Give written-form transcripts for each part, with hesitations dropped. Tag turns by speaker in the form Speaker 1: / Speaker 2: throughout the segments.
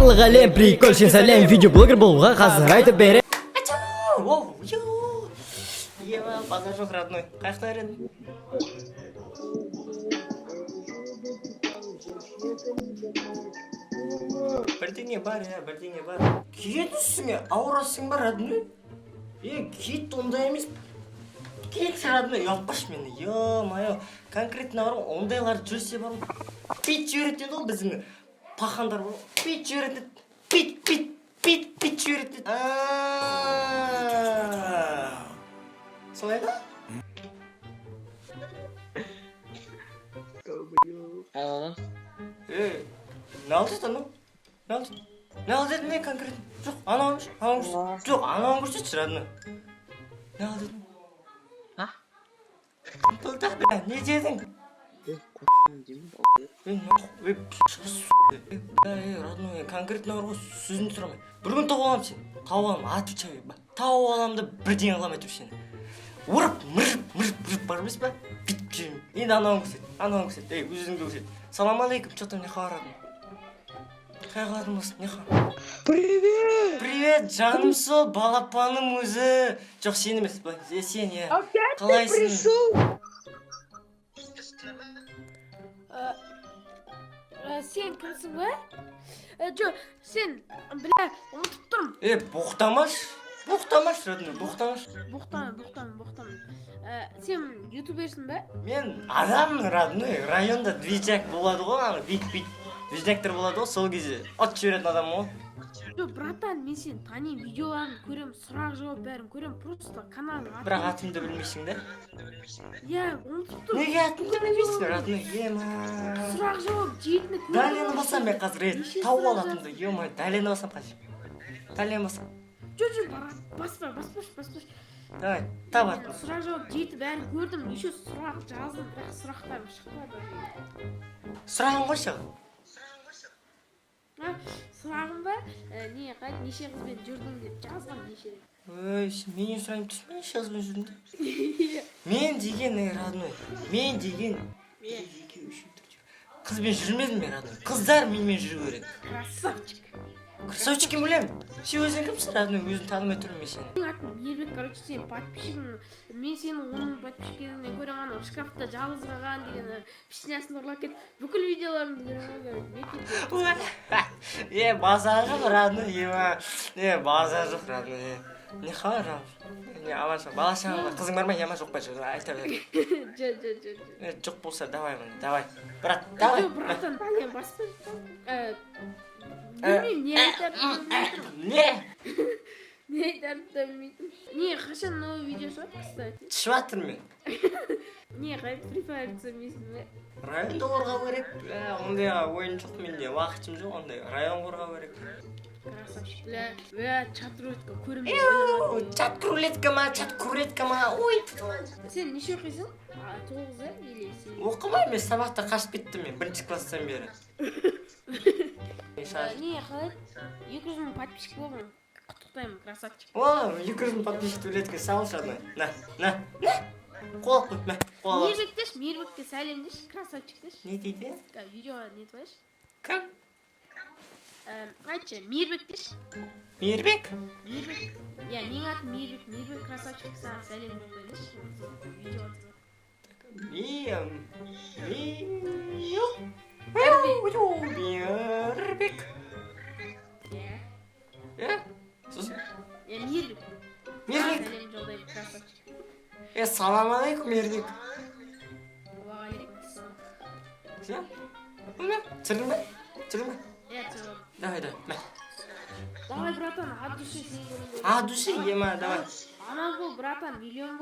Speaker 1: барлық әлем прикольшен сәлем видеоблогер болуға қазір айтып берем.
Speaker 2: Ева, базар жоқ, родной. Қаяқта едің? Бірдеңе бар, бірдеңе бар. Кет үстіңе, ауырасың ба, родной? Кет ондай емес. Кексі, родной, ұялтпаш мені. Ё-майо, конкретно бар, ондайлар жүрсе бар. Пит жүйретеді ол біздің пахандар бар. Пит жүйретеді. Пит жүйретеді. Солай ба?
Speaker 3: Алло.
Speaker 2: Не алдың? Не алдың не конкретно? Жоқ, анауын көрсет. Жоқ, анауын көрсетші, родной. Не алдың? Толтақ, не дедің? Родной, конкретно бар ғой, сөзін сұрамай. Бір күн тауып алам сені. Тауып алам, отвечай. Тауып аламды бірден алам әйтіп сені. Ұрып, мұрып бар емес па? Бит жүрім. Енді анауын көрсет. Өзіңді көрсет. Салам алейкум, что там не хаварадың? Қай қаладың болсын, не хаварадың? Привет, жаным сол, балапаным өзі. Жоқ, сен емес, сен, қалайсың?
Speaker 4: Пришел. Сен кімсің ба? Жоқ, сен, бля, ұмытып тұрмын.
Speaker 2: Боқтамаш, родной, боқтамаш.
Speaker 4: Боқтамын. Сен ютуберсің ба?
Speaker 2: Мен адаммын, родной, районда движак болады ғой, ана бит движактар болады ғой, сол кезде от жіберетін адам ғой.
Speaker 4: Жоқ, братан, мен сен танимын, видеоларын көрем, сұрақ жауап бәрін көрем, просто каналың атын.
Speaker 2: Бірақ атымды білмейсің да?
Speaker 4: Ұмытып тұрмын.
Speaker 2: Неге атымды білмейсің, родной, ема?
Speaker 4: Сұрақ жауап жейтіні көрем.
Speaker 2: Дәлені басам мен қазір, тауып ал атымды, ема, дәлені басам қазір. Дәлені басам.
Speaker 4: Жоқ, баспаш.
Speaker 2: Давай, тап атым.
Speaker 4: Сұрақ жауап жейті бәрін көрдім, еще сұрақ жаздым, бірақ сұрақтарым шықпады.
Speaker 2: Сұрағын қойшы.
Speaker 4: Сұрағым ба, неше қызбен жүрдің деп жазған неше.
Speaker 2: Менен сұрайым түс, мен неше қызбен жүрдің деп? Мен деген, родной, қызбен жүрмедім мен, родной. Қыздар менімен жүру керек. Красавчик білем. Сен өзің кімсің, родной, өзін танымай тұрмын мен сені.
Speaker 4: Менің атым Мейірбек, короче, сен подписчигің. Мен сенің оның подписчигіңнен көрем, ана шкафта жалғыз қалған деген песнясын ұрлап кетіп, бүкіл видеоларымды көрем.
Speaker 2: Базар жоқ, родной, базар жоқ, родной. Не хабар, не аманша, балашаңға қызың бар ма, яма жоқ па, айта бер. Жоқ болса, давай мұны, давай. Брат, давай.
Speaker 4: Братан, бәлем баспай. Білмеймін, не айтарым. Не айтарым білмейтім. Не, қашан новый видео шығады, кстати?
Speaker 2: Түсіп атыр мен.
Speaker 4: Не, қайып Free Fire түсемейсің бе?
Speaker 2: Районды қорғау керек. Ондайға ойын жоқ менде, уақытым жоқ, ондай район қорғау керек.
Speaker 4: Красавчик, бля, чат рулетка көрім деп ойламадым.
Speaker 2: Чат крулетка ма, ой.
Speaker 4: Сен неше оқисың? 9, или сен?
Speaker 2: Оқымай, мен сабақта қашып кеттім мен, 1-ші класстан бері.
Speaker 4: Не, қалай? 200 мың подписчик болдың. Құттықтаймын, красавчик.
Speaker 2: 200 мың подписчик төлетке салшы адной. На. Қол қой, қол ал.
Speaker 4: Мейірбекке сәлем деші, красавчик деші.
Speaker 2: Не дейді?
Speaker 4: Видеоға не твояш?
Speaker 2: Кім?
Speaker 4: Айтшы, Мейірбек деші.
Speaker 2: Мейірбек?
Speaker 4: Менің атым Мейірбек красавчик саған сәлем жолдай деші. Видеоға
Speaker 2: Мейірбек. Сосын?
Speaker 4: Мейірбек. Сәлем жолдайды, красавчик.
Speaker 2: Салам алейкум, Мейірбек.
Speaker 4: Уағалейкум.
Speaker 2: Все? Түсірдің бе?
Speaker 4: Түсірдім.
Speaker 2: Давай.
Speaker 4: Давай, братан, от души сен көріңді.
Speaker 2: От души, ема, давай.
Speaker 4: Анау бол, братан, миллион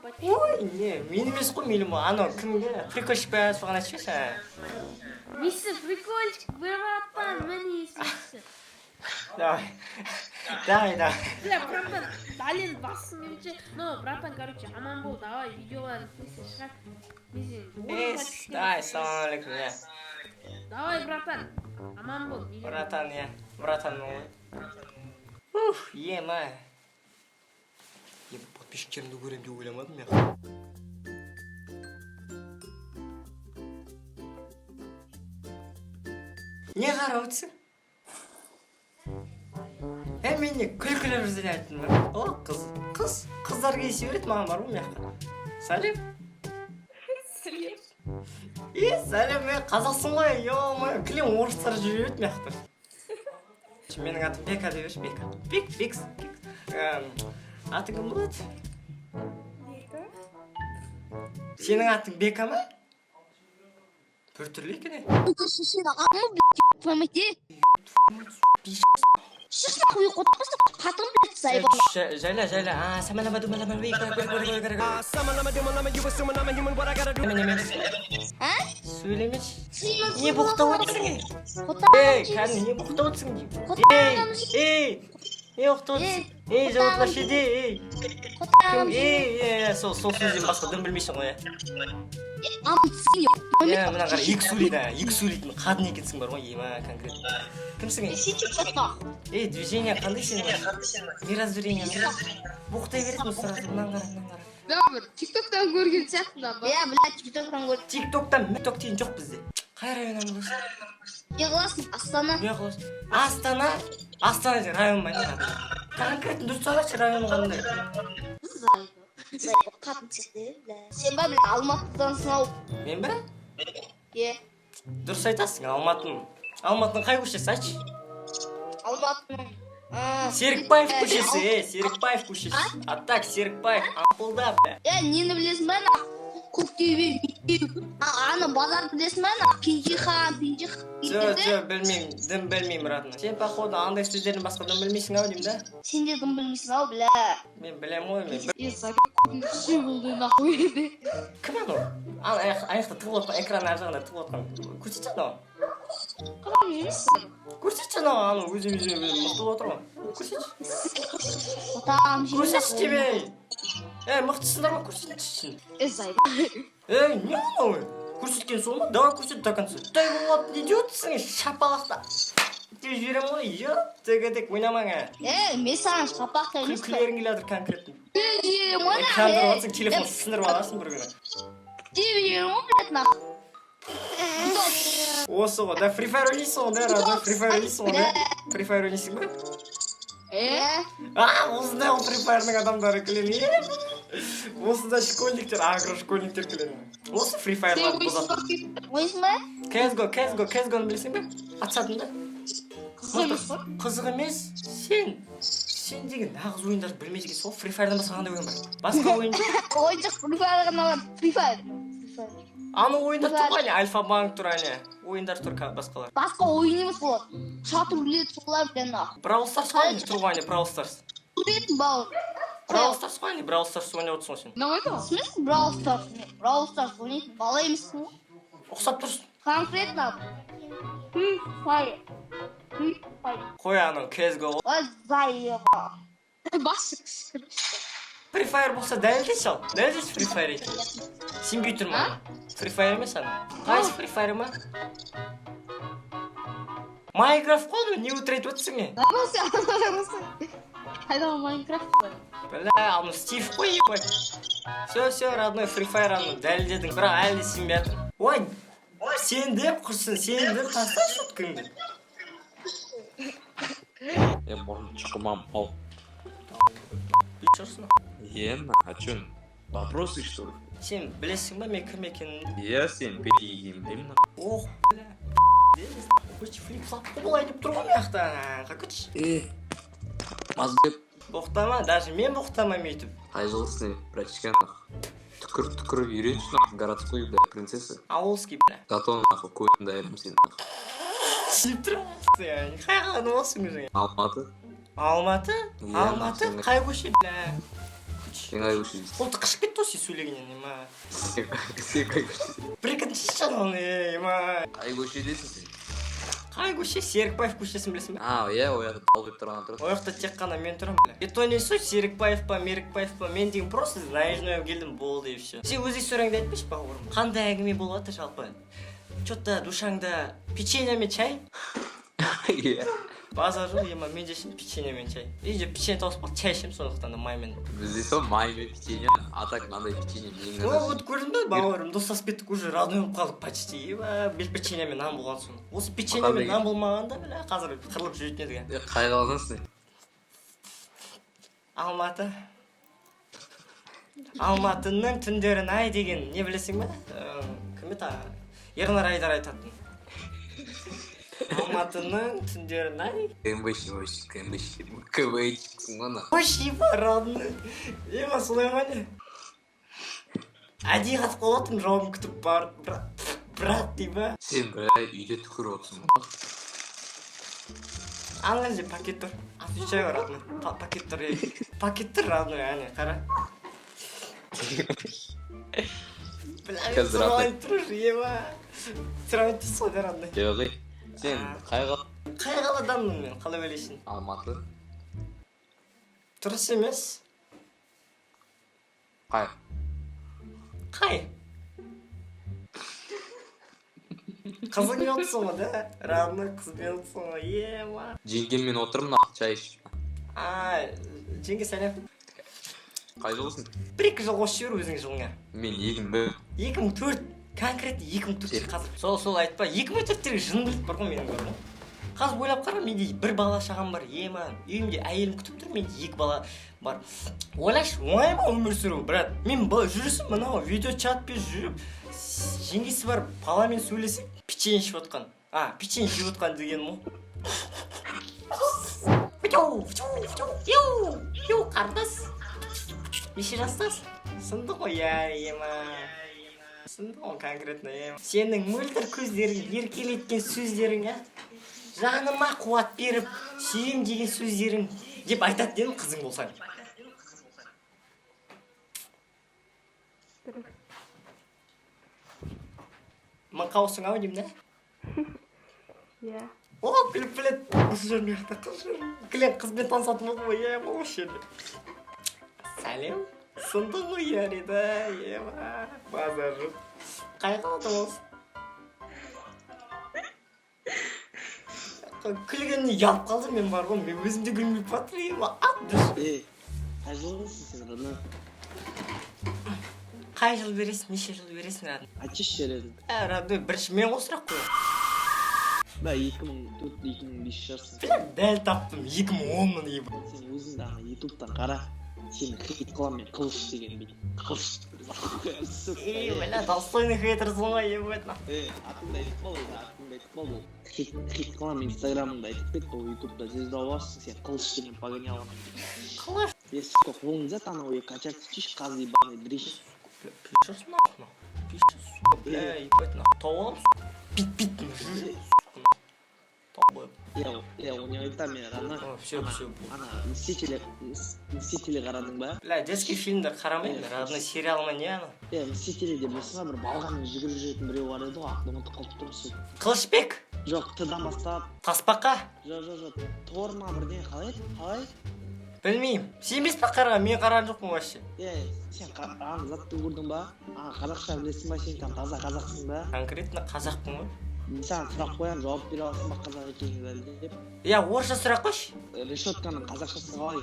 Speaker 4: подписчик.
Speaker 2: Ой, не, мен емес қой миллион бол. Анау кімге? Прикольщик па, соған айтшы.
Speaker 4: Мистер прикольчик, братан, мені естейсі.
Speaker 2: Давай.
Speaker 4: Бля, братан, дәлен бассын кемече. Но, братан, короче, аман бол, давай, видеоларын пісі шығар.
Speaker 2: Давай, салам алейкум,
Speaker 4: Давай, братан, аман бол.
Speaker 2: Братан, ема. Подписчиктерімді көрем деп ойламадым я. Не қарап отырсың? Менде күлкілі бір сөз айттым ба? О, қыздар келісе береді маған бар ғой мияққа. Сәлем. Сәлем, мен қазақсың ғой, ё-моё, кілем орыстар жүре береді мияқта. Менің атым Бека деп берші, Бека. Бекс. Атың кім болады?
Speaker 4: Бека?
Speaker 2: Сенің атың Бека ма? Біртүрлі екен.
Speaker 3: Сен ағамы, блядь, поймете? Шыш нахуй қотпаса, қатым, блядь, сайба.
Speaker 2: Жайла. Самалама Бека.
Speaker 3: А?
Speaker 2: Сөйлемеші.
Speaker 3: Сен
Speaker 2: Не боқтап отырсың? Кәні не боқтап отырсың деймін? Не боқтап отырсың? Жауаплар шеде, сол сөзден басқа дым білмейсің ғой, мына қара, екі сөйлейтін қадын екенсің бар ғой, конкретно. Кімсің? Движение қандай сенің? Не разверение? Боқтай беретін сразу, мынан қара.
Speaker 5: Бір тиктоктан көрген сияқтымдан ба?
Speaker 3: блядь, тиктоктан көрдім.
Speaker 2: Тиктоктан микток деген жоқ бізде. Қай районнан көрсің?
Speaker 3: Не қыласың? Астана.
Speaker 2: Не қыласың? Астана деген район ба не? Конкретно дұрыс айтшы, район қандай?
Speaker 3: Сайба, қатын сияқты, блядь. Сен ба, блядь, Алматыдансың ау.
Speaker 2: Мен ба?
Speaker 3: Дұрыс
Speaker 2: айтасың, Алматының қай көшесі айтшы?
Speaker 3: Алматының
Speaker 2: Серікбаев көшесі. А так, Серікбаев, Ампылда, бля.
Speaker 3: Нені білесің ба, Көктөбе, ана базар білесің ба, Кенжехан.
Speaker 2: Жоқ, білмеймін, радына. Сен, походу, андай сөздерін басқа дым білмейсің ау деймін да?
Speaker 3: Сен де дым білмейсің ау, бля.
Speaker 2: Мен білем ғой, мен.
Speaker 5: Сайба күндізі болды нахуй еді.
Speaker 2: Кім анау? Аяқта тығылып отқан, экран ар жағында тығылып отқан. Көрсетші анау?
Speaker 5: Қалам емессің?
Speaker 2: Көрсетші анау, өзім мықты отыр ғой. Көрсетші.
Speaker 3: Отам,
Speaker 2: Көрсетші тебе. Мықтысыңдар ма? Көрсетші.
Speaker 5: Сайба.
Speaker 2: Не анау? Көрсеткен сол ма? Давай көрсет до конца. Дай болады, не идиотсың, шапалақта. Деп жіберем ғой, тегедек ойнамаңа.
Speaker 3: мен саған шапақта емес қой.
Speaker 2: Күлкілерің келатыр конкретно.
Speaker 3: Жіберем ғой,
Speaker 2: Экрандыр отсың, телефон сындырып аласың бір күні.
Speaker 3: Жіберем ғой, блядь, нахуй.
Speaker 2: Осы ғой, да, Free Fire ойнайсың ғой, да, радна, Free Fire ойнайсың ғой, да? Free Fire ойнайсың ба? Осындай ғой Free Fire'ның адамдары кілені. Осындай школьниктер, агрошкольниктер кілені. Осы Free Fire'лар бұзатын.
Speaker 3: Ойсың ба?
Speaker 2: CSGO-ны білесің ба? Атсатын да? Қызық емес, сен деген нағыз ойындарды білмей деген сол Free Fire'дан басқа қандай ойын бар? Басқа ойын жоқ?
Speaker 3: Ойын жоқ, Free Fire ғана бар, Free Fire.
Speaker 2: Аны ойындар тұр ғой, Альфа-банк тұр, ойындар тұр басқалар.
Speaker 3: Басқа ойын емес ол. Шатыр үлет солар білен ақ.
Speaker 2: Brawl Stars ғой, тұр ғой, Brawl Stars.
Speaker 3: Үлетін бауыр.
Speaker 2: Brawl Stars ғой, Brawl Stars ойнап отырсың сен.
Speaker 5: Не ойды ма?
Speaker 3: Смысл Brawl Stars? Brawl Stars ойнайтын бала емессің ғой.
Speaker 2: Ұқсап тұрсың.
Speaker 3: Конкретно. Free Fire.
Speaker 2: Қой анау, CSGO.
Speaker 3: Ой, зайыға.
Speaker 5: Басы кірісті.
Speaker 2: Free Fire болса дәлдеші ал. Дәлдеші Free Fire екен. Сенбей тұрма. Free Fire емес ана. Қайсы Free Fire ма? Майнкрафт қой, не өтірейт өтсің не?
Speaker 5: Қайда Майнкрафт бар?
Speaker 2: Бля, аны Стив қой ебай. Все, родной, Free Fire аны дәлдедің, бірақ әлі сенбей жатыр. Ой, сен деп құрсын, сен деп таста шуткыңды.
Speaker 6: Может, чекумам, ал.
Speaker 2: Чёрсың?
Speaker 6: А чё? Вопросы, что ли?
Speaker 2: Сен білесің ба мен кім екенін?
Speaker 6: Я сен перейгеймін деймін.
Speaker 2: Ох, бля. Көші флип-флапты болай деп тұр ғой мияқта. Қақытшы.
Speaker 6: Мазгеп.
Speaker 2: Боқтама, даже мен боқтамам өйтіп.
Speaker 6: Қайжылысың, братчика. Түкір үйренші, городской, бля, принцесса.
Speaker 2: Ауылский, бля.
Speaker 6: Зато, нахуй, көйінді айырым сен.
Speaker 2: Сүйіп тұрмын. Қайған олсың өзің?
Speaker 6: Алматы?
Speaker 2: Алматы? Қай көше, бля?
Speaker 6: Сен қай көше дейсің?
Speaker 2: Қолты қышып кетті осы сөйлегенен, ема.
Speaker 6: Сен қай көше?
Speaker 2: Прекратишь жанон, ема.
Speaker 6: Қай көше дейсің сен?
Speaker 2: Қай көше? Серікбаев көшесін білесің бе?
Speaker 6: Ояқта тал деп тұрған тұрады.
Speaker 2: Ояқта тек қана мен тұрам, бля. Это не суть, Серікбаев па, Мерікбаев па, мен деген просто наезжной келдім, болды и все. Сен өз историяңды айтпайшы бауырым. Қандай әңгіме болады жалпы? Чё-то душаңда печенье мен чай? Базар жоқ, ема мен жешім печенье мен чай. Үйде печенье тауысып қалды, чай ішем, сондықтан да маймен.
Speaker 6: Бізде сол май мен печенье, а так мынандай печенье менің.
Speaker 2: Вот көрдің бе, бауырым, достасып кеттік уже родной болып қалдық почти. Бел печенье мен нан болған соң. Осы печенье мен нан болмағанда, бля, қазір қырылып жүретін едік.
Speaker 6: Қай қалғансың?
Speaker 2: Алматының түндерін ай деген не білесің бе? Кім еді? Ернар Айдар айтатын. Алматының түндерін ай.
Speaker 6: КВЧиксің ғана.
Speaker 2: Спасибо, родной. Ема солай ма не? Әдейі қатып қалатын жауабын күтіп бар, брат дей ба?
Speaker 6: Сен бір үйде түкіріп отырсың.
Speaker 2: Ана же пакет тұр. Отвечай, родной. Пакет тұр, пакет тұр, родной, әне, қара. Бля, сұрайын тұршы, ема. Сұрайын тұршы, родной.
Speaker 6: Жоғи, сен
Speaker 2: Қай қаладанмын мен, қала белесін?
Speaker 6: Алматы.
Speaker 2: Тұрыс емес.
Speaker 6: Қай?
Speaker 2: Қызың отсың ғой, да? Родной қызбен отсың ғой, ема.
Speaker 6: Жеңгеммен отырмын, чай ішіп.
Speaker 2: Жеңге сәлем.
Speaker 6: Қай жылысың?
Speaker 2: 1-2 жыл қосып жібер өзің жылыңа.
Speaker 6: Мен 2001.
Speaker 2: 2004, конкретно 2004 қазір. Сол айтпа, 2004-тегі жын біліп бар ғой менің бар ғой. Қазір ойлап қара, менде бір бала шағам бар, ема. Үйімде әйелім күтіп тұр, менде 2 бала бар. Ойлашы, оңай ма өмір сүру, брат? Мен жүрісім мынау видео чатпен жүріп, жеңгесі бар, баламен сөйлесіп, печенье ішіп отқан. Печенье жеп отқан деген мұ. Қардас. Неше жастасың? Сынды ғой, ема. Сынды ғой конкретно, ема. Сенің мөлдір көздерің, еркелеткен сөздерің, жаныма қуат беріп, сүйем деген сөздерің деп айтады дедің қызың болсаң. Мақаусың ау деймін, да?
Speaker 4: Иә.
Speaker 2: О, біліп білет. Қыз жүрмей қата, қыз жүрмей. Кілен қызбен танысатын болды ғой, ема, осы жерде. Сәлем. Сынды ғой, ярида, ема. Базар жоқ. Қай қалады осы? Күлгеніне ұялып қалды, мен бар ғой, мен өзімде күлмей батыр, ема.
Speaker 7: Қай жыл болсын сен, Радна?
Speaker 2: Қай жыл бересің, неше жыл бересің, Радна?
Speaker 7: Айтшы жередім.
Speaker 2: Радна, бірінші мен осы сұрақ қоямын.
Speaker 7: Ба 2004-2005 жассың.
Speaker 2: Дәл таптым, 2010-ның ебі.
Speaker 7: Сен өзің дағы ютубтан қара. Сені хит қылам мен қылыш деген бейді. Қылыш.
Speaker 2: Бля, Толстойны хейтерсың ғой, ебетна.
Speaker 7: Атыңды айтып бол, атыңды айтып бол. Хит қылам инстаграмыңда айтып кет, ол ютубта звезда боласың, сен қылыш деген погонял.
Speaker 2: Қылыш?
Speaker 7: Если что, қолың зат, анау качать чиш, қазы ебаный дрищ.
Speaker 2: Пишешь нахуй? Пишешь, сука, бля, ебать нахуй. Тауам, сука. Пит-пит, нахуй.
Speaker 7: Я у него айтам мен, Радна.
Speaker 2: Все.
Speaker 7: Ана, Мстители қарадың ба?
Speaker 2: Бля, детский фильмді қарамаймын, Радна сериалыма не ана?
Speaker 7: Мстители деп білсің ба, бір балғамен жүгіріп жүретін біреу бар еді ғой, атын ұмытып қалып тұрмысың.
Speaker 2: Қылышбек?
Speaker 7: Жоқ, Т-дан бастап.
Speaker 2: Тасбақа?
Speaker 7: Жоқ. Тор ма бірден қалай?
Speaker 2: Білмеймін. Сен емес па қараған, мен қараған жоқпын вообще.
Speaker 7: Сен ағын затты көрдің ба? Қазақша білесің ба, сен там таза қазақсың ба?
Speaker 2: Конкретно қазақпын ғой.
Speaker 7: Саған сұрақ қоям, жауап бере аласың ба қазақ екенін әлде деп?
Speaker 2: орысша сұрақ қойшы.
Speaker 7: Решетканың қазақшасы қалай?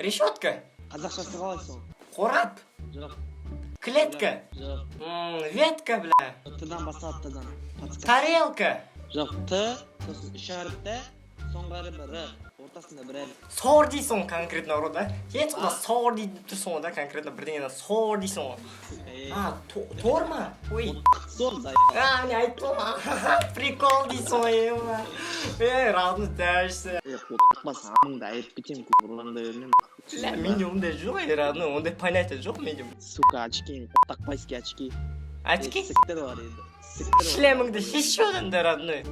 Speaker 2: Решетка?
Speaker 7: Қазақшасы қалай сол?
Speaker 2: Қорап?
Speaker 7: Жоқ.
Speaker 2: Клетка?
Speaker 7: Жоқ.
Speaker 2: Ветка, бля.
Speaker 7: Т-дан басталады, Т-дан.
Speaker 2: Тарелка?
Speaker 7: Жоқ, Т, сосын үш әріпті, соңғы әріпі Р, ортасында бір әріп.
Speaker 2: Сор дейсің конкретно ұры да? Сен сонда сор дейді тұрсың ғой да, конкретно бірдеңеден сор дейсің ғой. Тор ма? Ой.
Speaker 7: Сор зайба.
Speaker 2: Не айттым ма? Прикол дейсің ғой, ема. Радны дәжсі.
Speaker 7: Қотақпас, амыңды айып кетем, көпірлаңда өрмем.
Speaker 2: Бля, менде ондай жоқ, Радны, ондай понятие жоқ менде.
Speaker 7: Сука, очки, қотақпайски очки.
Speaker 2: Очки?
Speaker 7: Сіктір бар еді.
Speaker 2: Шлеміңді шешіп одан да, Радны.